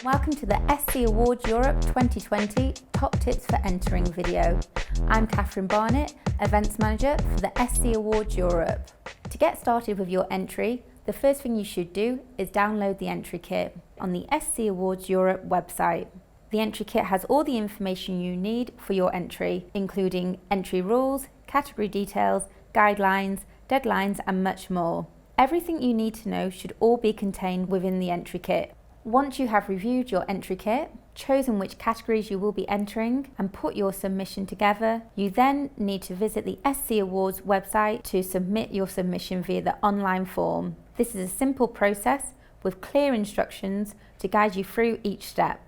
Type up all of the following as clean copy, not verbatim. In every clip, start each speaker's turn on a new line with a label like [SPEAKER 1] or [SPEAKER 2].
[SPEAKER 1] Welcome to the SC Awards Europe 2020 Top Tips for Entering video. I'm Catherine Barnett, Events Manager for the SC Awards Europe. To get started with your entry, the first thing you should do is download the entry kit on the SC Awards Europe website. The entry kit has all the information you need for your entry, including entry rules, category details, guidelines, deadlines, and much more. Everything you need to know should all be contained within the entry kit. Once you have reviewed your entry kit, chosen which categories you will be entering, and put your submission together, you then need to visit the SC Awards website to submit your submission via the online form. This is a simple process with clear instructions to guide you through each step.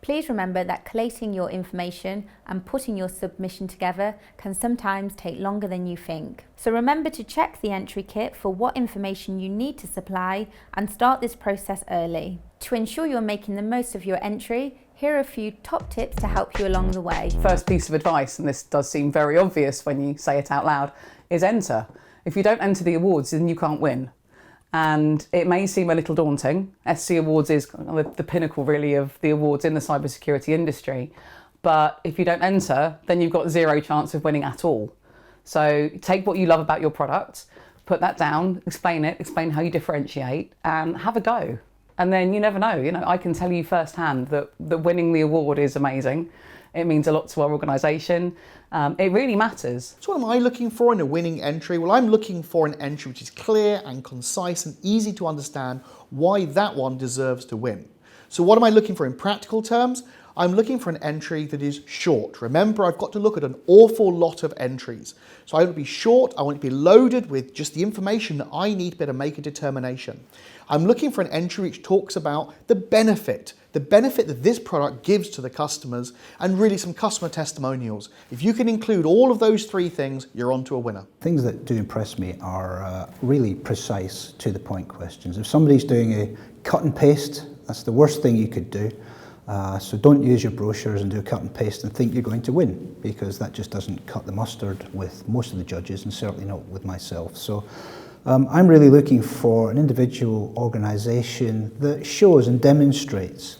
[SPEAKER 1] Please remember that collating your information and putting your submission together can sometimes take longer than you think. So remember to check the entry kit for what information you need to supply and start this process early. To ensure you're making the most of your entry, here are a few top tips to help you along the way.
[SPEAKER 2] First piece of advice, and this does seem very obvious when you say it out loud, is enter. If you don't enter the awards, then you can't win. And it may seem a little daunting. SC Awards is the pinnacle really of the awards in the cybersecurity industry. But if you don't enter, then you've got zero chance of winning at all. So take what you love about your product, put that down, explain how you differentiate, and have a go. And then you never know, I can tell you firsthand that winning the award is amazing. It means a lot to our organisation. It really matters.
[SPEAKER 3] So what am I looking for in a winning entry? Well, I'm looking for an entry which is clear and concise and easy to understand why that one deserves to win. So what am I looking for in practical terms? I'm looking for an entry that is short. Remember, I've got to look at an awful lot of entries. So I want it to be short, I want it to be loaded with just the information that I need to be able to make a determination. I'm looking for an entry which talks about the benefit that this product gives to the customers, and really some customer testimonials. If you can include all of those three things, you're on to a winner.
[SPEAKER 4] Things that do impress me are really precise, to the point questions. If somebody's doing a cut and paste, that's the worst thing you could do. So don't use your brochures and do a cut and paste and think you're going to win, because that just doesn't cut the mustard with most of the judges, and certainly not with myself. So I'm really looking for an individual organisation that shows and demonstrates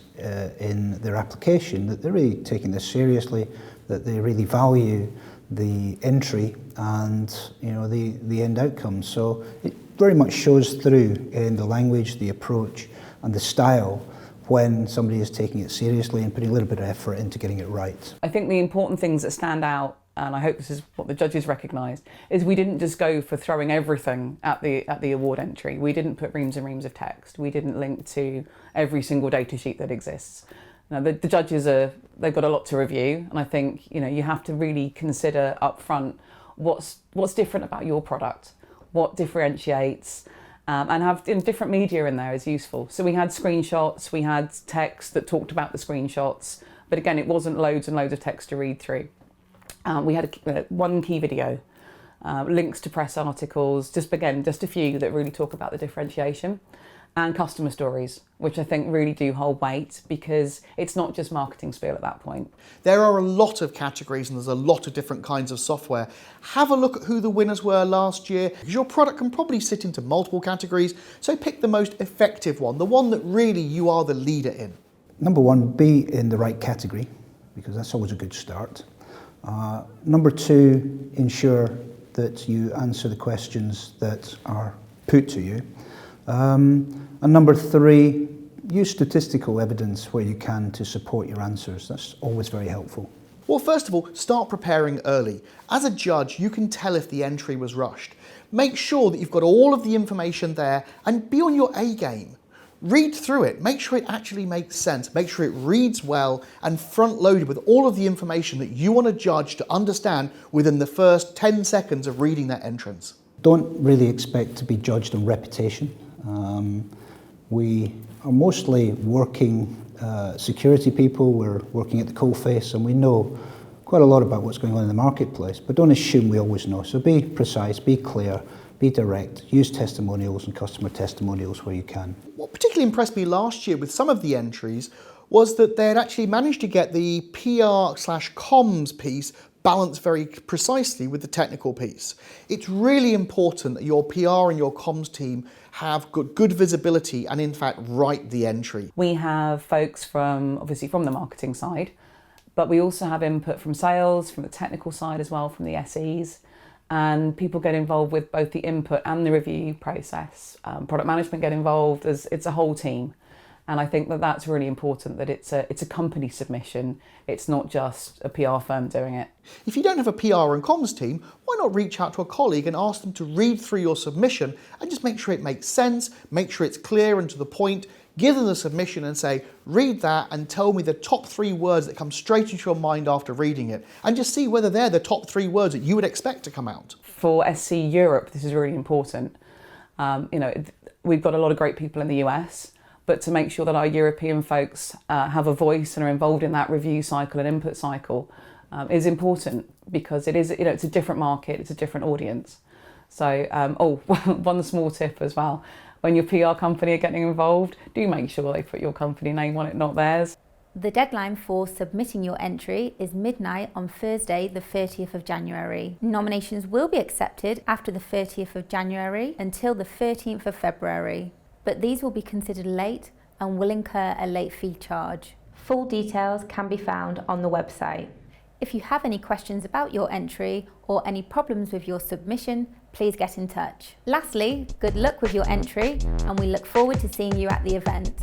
[SPEAKER 4] in their application that they're really taking this seriously, that they really value the entry and the end outcome. So it very much shows through in the language, the approach, and the style when somebody is taking it seriously and putting a little bit of effort into getting it right.
[SPEAKER 2] I think the important things that stand out, and I hope this is what the judges recognised, is we didn't just go for throwing everything at the award entry. We didn't put reams and reams of text. We didn't link to every single data sheet that exists. Now, the judges they've got a lot to review, and I think you have to really consider up front what's different about your product, what differentiates, and have different media in there is useful. So we had screenshots, we had text that talked about the screenshots, but again, it wasn't loads and loads of text to read through. We had one key video, links to press articles, just a few that really talk about the differentiation, and customer stories, which I think really do hold weight, because it's not just marketing spiel at that point.
[SPEAKER 3] There are a lot of categories and there's a lot of different kinds of software. Have a look at who the winners were last year, because your product can probably sit into multiple categories, so pick the most effective one, the one that really you are the leader in.
[SPEAKER 4] Number one, be in the right category, because that's always a good start. Number two, ensure that you answer the questions that are put to you. And number three, use statistical evidence where you can to support your answers. That's always very helpful.
[SPEAKER 3] Well, first of all, start preparing early. As a judge, you can tell if the entry was rushed. Make sure that you've got all of the information there and be on your A game. Read through it, make sure it actually makes sense, make sure it reads well and front-loaded with all of the information that you want a judge to understand within the first 10 seconds of reading that entrance.
[SPEAKER 4] Don't really expect to be judged on reputation. We are mostly working security people, we're working at the coalface, and we know quite a lot about what's going on in the marketplace, but don't assume we always know. So be precise, be clear, be direct, use testimonials and customer testimonials where you can.
[SPEAKER 3] What particularly impressed me last year with some of the entries was that they had actually managed to get the PR/comms piece balance very precisely with the technical piece. It's really important that your PR and your comms team have good visibility and in fact write the entry.
[SPEAKER 2] We have folks from the marketing side, but we also have input from sales, from the technical side as well, from the SEs, and people get involved with both the input and the review process. Product management get involved, it's a whole team. And I think that that's really important, that it's a company submission. It's not just a PR firm doing it.
[SPEAKER 3] If you don't have a PR and comms team, why not reach out to a colleague and ask them to read through your submission and just make sure it makes sense, make sure it's clear and to the point. Give them the submission and say, read that and tell me the top 3 words that come straight into your mind after reading it. And just see whether they're the top 3 words that you would expect to come out.
[SPEAKER 2] For SC Europe, this is really important. We've got a lot of great people in the US, but to make sure that our European folks have a voice and are involved in that review cycle and input cycle is important, because it's a different market, it's a different audience. So, one small tip as well. When your PR company are getting involved, do make sure they put your company name on it, not theirs.
[SPEAKER 1] The deadline for submitting your entry is midnight on Thursday, the 30th of January. Nominations will be accepted after the 30th of January until the 13th of February, but these will be considered late and will incur a late fee charge. Full details can be found on the website. If you have any questions about your entry or any problems with your submission, please get in touch. Lastly, good luck with your entry, and we look forward to seeing you at the event.